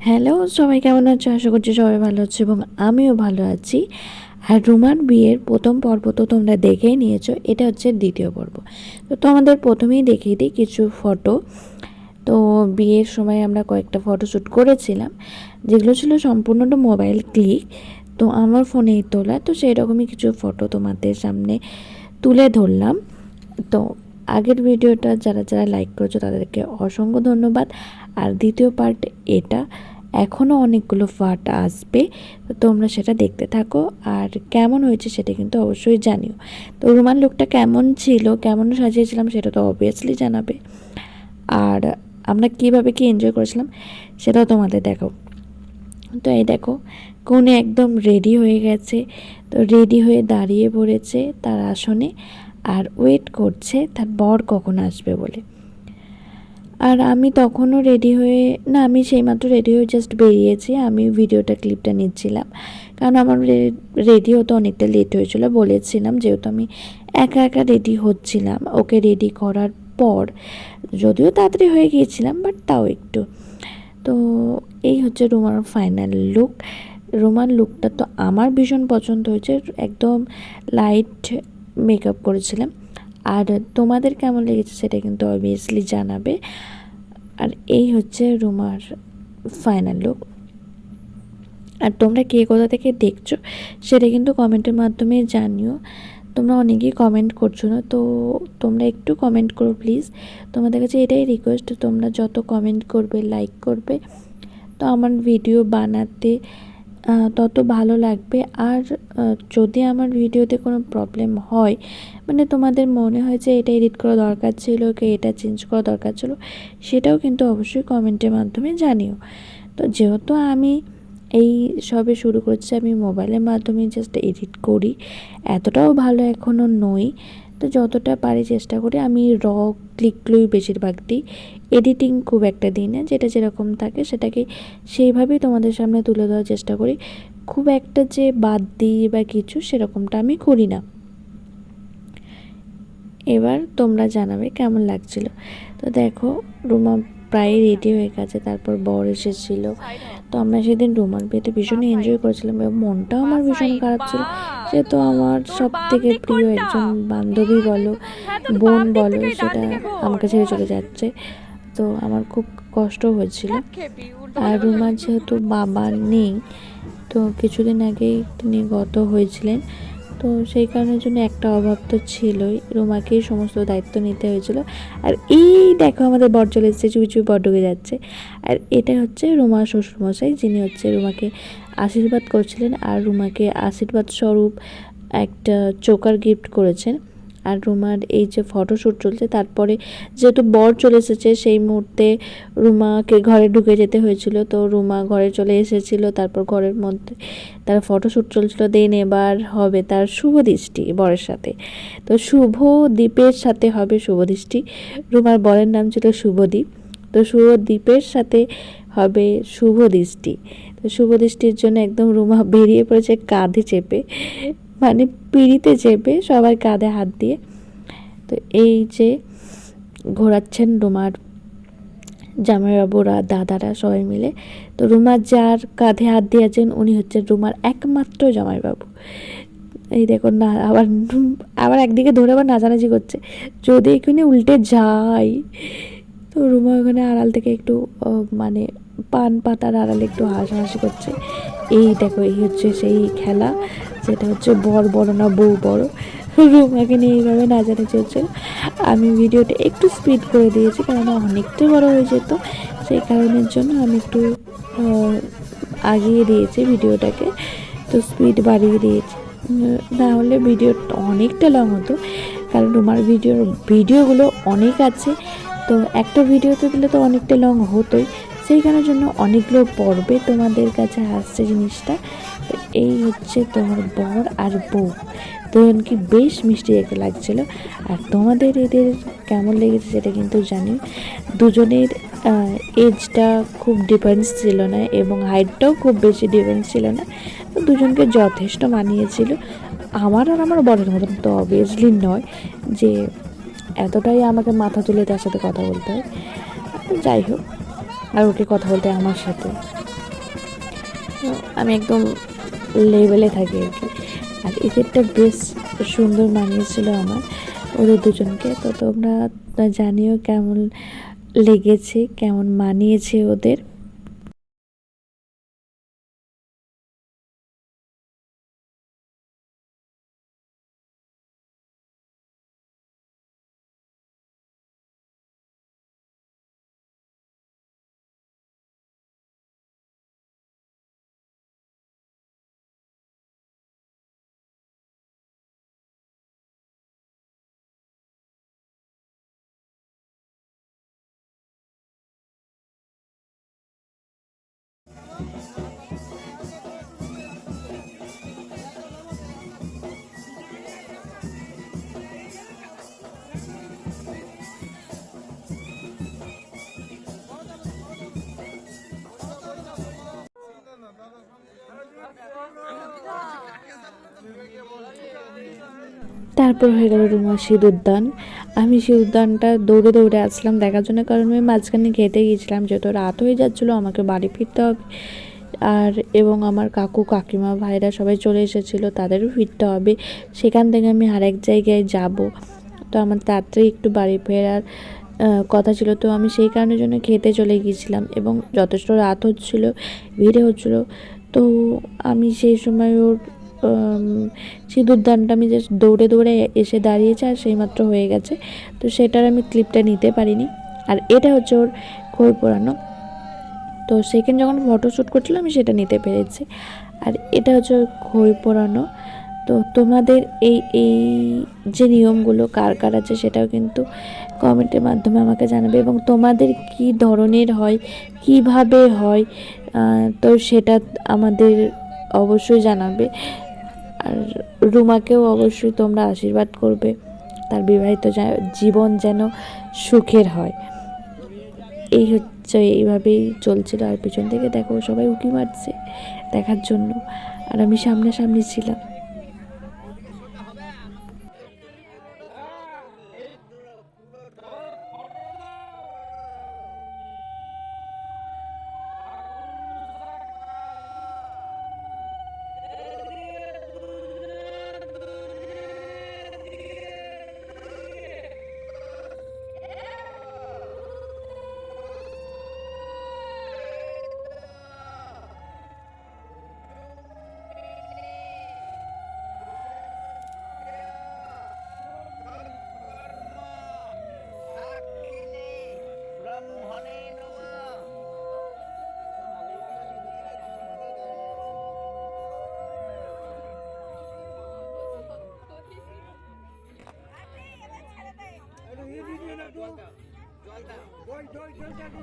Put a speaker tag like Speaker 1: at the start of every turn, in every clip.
Speaker 1: Hello, সবাই কেমন আছো? আশা করছি সবাই ভালো আছে এবং আমিও ভালো আছি। আর রুমার বিয়ের প্রথম পর্ব তো তোমরা দেখেই নিয়েছো, এটা হচ্ছে দ্বিতীয় পর্ব। তো তোমাদের প্রথমেই দেখিয়ে দিই কিছু ফটো। তো বিয়ের সময় আমরা কয়েকটা ফটোশ্যুট করেছিলাম, যেগুলো ছিল সম্পূর্ণটা মোবাইল ক্লিক। তো আমার ফোনেই তোলা, তো সেই রকমই কিছু ফটো তোমাদের সামনে তুলে ধরলাম। তো আগের ভিডিওটা যারা যারা লাইক করেছো তাদেরকে অসংখ্য ধন্যবাদ। আর দ্বিতীয় পার্ট এটা, এখনও অনেকগুলো পার্ট আসবে, তো তোমরা সেটা দেখতে থাকো। আর কেমন হয়েছে সেটা কিন্তু অবশ্যই জানিও। তো রুমাল লুকটা কেমন ছিল, কেমন সাজিয়েছিলাম সেটা তো অবভিয়াসলি জানাবে। আর আমরা কীভাবে কি এনজয় করেছিলাম সেটাও তোমাদের দেখো। তো এই দেখো, কনে একদম রেডি হয়ে গেছে। তো রেডি হয়ে দাঁড়িয়ে পড়েছে তার আসনে, আর ওয়েট করছে তার বর কখন আসবে বলে। আর আমি তখনও রেডি হয়ে, না আমি সেইমাত্র রেডি হয়ে জাস্ট বেরিয়েছি। আমি ভিডিওটা ক্লিপটা নিচ্ছিলাম, কারণ আমার রেডি হতে অনেকটা লেট হয়েছিল। বলেছিলাম যেহেতু আমি একা একা রেডি হচ্ছিলাম, ওকে রেডি করার পর যদিও তাড়াতাড়ি হয়ে গিয়েছিলাম, বাট তাও একটু। তো এই হচ্ছে রুমার ফাইনাল লুক। রুমার লুকটা তো আমার ভীষণ পছন্দ হয়েছে, একদম লাইট মেকআপ করেছিলাম। আর তোমাদের কেমন লেগেছে সেটা কিন্তু অবভিয়াসলি জানাবে। আর এই হচ্ছে রুমার ফাইনাল লুক। আর তোমরা কে কোথা থেকে দেখছো সেটা কিন্তু কমেন্টের মাধ্যমে জানিও। তোমরা অনেকেই কমেন্ট করছো না, তো তোমরা একটু কমেন্ট করো প্লিজ। তোমাদের কাছে এটাই রিকোয়েস্ট, তোমরা যত কমেন্ট করবে, লাইক করবে, তো আমার ভিডিও বানাতে তত ভালো লাগবে। আর যদি আমার ভিডিওতে কোনো প্রবলেম হয়, মানে তোমাদের মনে হয় যে এটা এডিট করা দরকার ছিল, কি এটা চেঞ্জ করা দরকার ছিল, সেটাও কিন্তু অবশ্যই কমেন্টের মাধ্যমে জানিও। তো যেহেতু আমি এই সবে শুরু করছি, আমি মোবাইলের মাধ্যমে জাস্ট এডিট করি, এতটাও ভালো এখনও নই। তো যতটা পারি চেষ্টা করি। আমি ক্লিকগুলোই বেশিরভাগ দিই, এডিটিং খুব একটা দিই না। যেটা যেরকম থাকে সেটাকে সেইভাবেই তোমাদের সামনে তুলে ধরার চেষ্টা করি। খুব একটা যে বাদ দিই বা কিছু সেরকমটা আমি করি না। এবার তোমরা জানাবে কেমন লাগছিল। তো দেখো, রুমা প্রায় রেডি হয়ে গেছে, তারপর বর এসেছিলো। তো আমরা সেদিন রুমার বিয়েতে ভীষণই এনজয় করেছিলাম এবং মনটাও আমার ভীষণ খারাপ ছিল, যেহেতু আমার সব থেকে প্রিয় একজন বান্ধবী বলো, বোন বলো, সেটা আমাকে ছেড়ে চলে যাচ্ছে। তো আমার খুব কষ্ট হয়েছিল। আর রুমার যেহেতু বাবা নেই, তো কিছুদিন আগেই তিনি গত হয়েছিলেন, তো সেই কারণের জন্য একটা অভাব তো ছিলই, রুমাকেই সমস্ত দায়িত্ব নিতে হয়েছিল। আর এই দেখো আমাদের বর চলে এসেছে, চুপি চুপি বর ঢুকে যাচ্ছে। আর এটা হচ্ছে রুমার শ্বশুরমশাই, যিনি হচ্ছে রুমাকে আশীর্বাদ করছিলেন আর রুমাকে আশীর্বাদ স্বরূপ একটা চোকার গিফট করেছেন। আর রুমার এই যে ফটোশ্যুট চলছে, তারপরে যেহেতু বর চলে এসেছে সেই মুহূর্তে রুমাকে ঘরে ঢুকে যেতে হয়েছিল, তো রুমা ঘরে চলে এসেছিলো। তারপর ঘরের মধ্যে তার ফটোশ্যুট চলছিল। দেন এবার হবে তার শুভ দৃষ্টি বরের সাথে। তো শুভ দ্বীপের সাথে হবে শুভ দৃষ্টি। রুমার বরের নাম ছিল শুভদ্বীপ, তো শুভ দ্বীপের সাথে হবে শুভ দৃষ্টি। তো শুভ দৃষ্টির জন্য একদম রুমা বেরিয়ে পড়েছে কাঁধে চেপে, মানে পিঁড়িতে চেপে সবার কাঁধে হাত দিয়ে। তো এই যে ঘোরাচ্ছেন রুমার জামাইবাবুরা, দাদারা সবাই মিলে। তো রুমার যার কাঁধে হাত দিয়েছেন উনি হচ্ছেন রুমার একমাত্র জামাইবাবু। এই দেখো না, আবার আবার একদিকে ধরে আবার নাচানাচি করছে, যদি এখানে উল্টে যায়। তো রুমা ওখানে আড়াল থেকে একটু মানে পান পাতার আড়ালে একটু হাসাহাসি করছে। এই দেখো, এই হচ্ছে সেই খেলা, যেটা হচ্ছে বর বড় না বউ বড়। রুমাকে নিয়ে এইভাবে নাচানাচি হচ্ছে। আমি ভিডিওটা একটু স্পিড করে দিয়েছি, কারণ অনেকটা বড় হয়ে যেত, সেই কারণের জন্য আমি একটু আগিয়ে দিয়েছি ভিডিওটাকে, তো স্পিড বাড়িয়ে দিয়েছি। না হলে ভিডিও অনেকটা লং হতো, কারণ রুমার ভিডিওগুলো অনেক আছে, তো একটা ভিডিওতে দিলে তো অনেকটা লং হতোই। সেই কারণের জন্য অনেকগুলো পর্বে তোমাদের কাছে আসছে জিনিসটা। তো এই হচ্ছে তোমার বর আর বউ, দুজনকে বেশ মিষ্টি দেখতে লাগছিল। আর তোমাদের এদের কেমন লেগেছে সেটা কিন্তু জানি। দুজনের এজটা খুব ডিফারেন্স ছিল না এবং হাইটটাও খুব বেশি ডিফারেন্স ছিল না, তো দুজনকে যথেষ্ট মানিয়েছিল। আমার আর আমার বরের মতন তো অবভিয়াসলি নয় যে এতটাই আমাকে মাথা তুলে তার সাথে কথা বলতে হয়। যাই হোক, আর ওকে কথা বলতে আমার সাথে তো আমি একদম লেভেলে থাকি আর কি। আর এদেরটা বেশ সুন্দর মানিয়েছিল আমার, ওদের দুজনকে। তো তোমরা জানিও কেমন লেগেছে, কেমন মানিয়েছে ওদের। তারপর হয়ে গেল রুমার সিঁদুরদান। আমি সিঁদুরদানটা দৌড়ে দৌড়ে আসলাম দেখার জন্য, কারণ আমি মাঝখানে খেতে গিয়েছিলাম, যেহেতু রাত হয়ে যাচ্ছিলো, আমাকে বাড়ি ফিরতে হবে। আর এবং আমার কাকু কাকিমা ভাইরা সবাই চলে এসেছিলো, তাদেরও ফিরতে হবে। সেখান থেকে আমি আরেক জায়গায় যাব, তো আমার তাড়াতাড়ি একটু বাড়ি ফেরার কথা ছিল। তো আমি সেই কারণের জন্য খেতে চলে গিয়েছিলাম, এবং যথেষ্ট রাত হচ্ছিলো, ভিড়ে হচ্ছিলো। তো আমি সেই সময় ওর সিঁদুরদানটা আমি জাস্ট দৌড়ে দৌড়ে এসে দাঁড়িয়েছে, আর সেইমাত্র হয়ে গেছে। তো সেটার আমি ক্লিপটা নিতে পারিনি। আর এটা হচ্ছে ওর খই পোড়ানো। তো সেখানে যখন ফটোশ্যুট করছিলাম আমি সেটা নিতে পেরেছি। আর এটা হচ্ছে ওর খই পোড়ানো। তো তোমাদের এই এই যে নিয়মগুলো কার কার আছে সেটাও কিন্তু কমেন্টের মাধ্যমে আমাকে জানাবে, এবং তোমাদের কি ধরনের হয়, কিভাবে হয়, তো সেটা আমাদের অবশ্যই জানাবে। আর রুমাকেও অবশ্যই তোমরা আশীর্বাদ করবে, তার বিবাহিত জীবন যেন সুখের হয়। এই হচ্ছে, এইভাবেই চলছিল। আর পিছন থেকে দেখো সবাই উঁকি মারছে দেখার জন্য, আর আমি সামনাসামনি ছিলাম।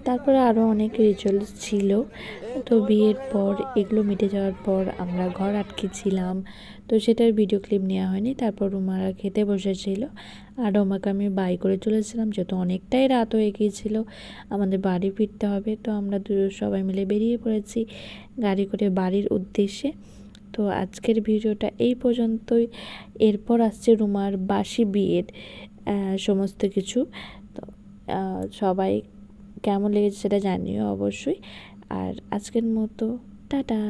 Speaker 1: তারপরে আরও অনেক রিচুয়ালস ছিল। তো বিয়ের পর এগুলো মিটে যাওয়ার পর আমরা ঘর আটকেছিলাম, তো সেটার ভিডিও ক্লিপ নেওয়া হয়নি। তারপর রুমারা খেতে বসেছিল, আর রুমাকে আমি বাই করে চলেছিলাম, যেহেতু অনেকটাই রাত হয়ে গিয়েছিল, আমাদের বাড়ি ফিরতে হবে। তো আমরা সবাই মিলে বেরিয়ে পড়েছি গাড়ি করে বাড়ির উদ্দেশ্যে। তো আজকের ভিডিওটা এই পর্যন্তই। এরপর আসছে রুমার বাসি বিয়ের সমস্ত কিছু। তো সবাই কেমন লেগেছে সেটা জানিও অবশ্যই। আর আজকের মতো টাটা।